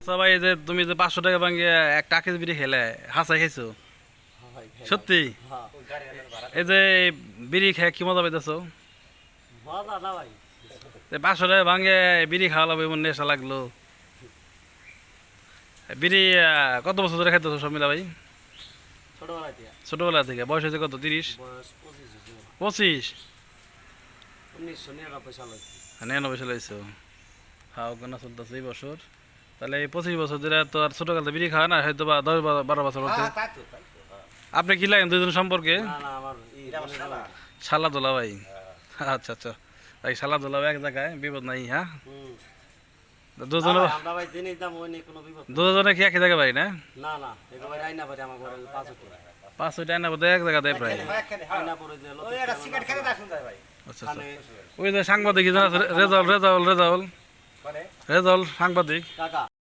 সবাই এই যে তুমি যে 500 টাকা ভাঙিয়ে এক টাকের বিড়ি খেলে হাসাই খাইছো সত্যি? এই যে বিড়ি খেয়ে কি মজা পাইতেছো? 500 টাকা ভাঙে বিড়ি খাওয়া লাগবে এমন নেশা লাগলো। বিড়ি কত বছর ধরে খাইতেছো শর্মিলা ভাই? ছোটবেলা থেকে। বয়স হয়েছে কত? 30? 25? 99 সালে হয়েছো? খাও কেনা চলতেছে এই বছর, তাহলে এই 25 বছর ধরে তো আর ছোটকালে বিড়ি খাওয়া না, হয়তো বা 10-12 বছর হতে। আপনি কি লাগেন দুজন সম্পর্কে? শালা দোলা ভাই। আচ্ছা আচ্ছা, তাই শালা দোলা ভাই এক জায়গায়, বিপদ নাই। হ্যাঁ, দুজনে দুজনে কি একই জায়গায় বাড়ি না? 5-6টা আয়না বোধ এক জায়গাতে প্রায়। আচ্ছা আচ্ছা, ওই যে সাংবাদিক রেজাউল রেজাউল রেজাউল রেজাউল সাংবাদিক।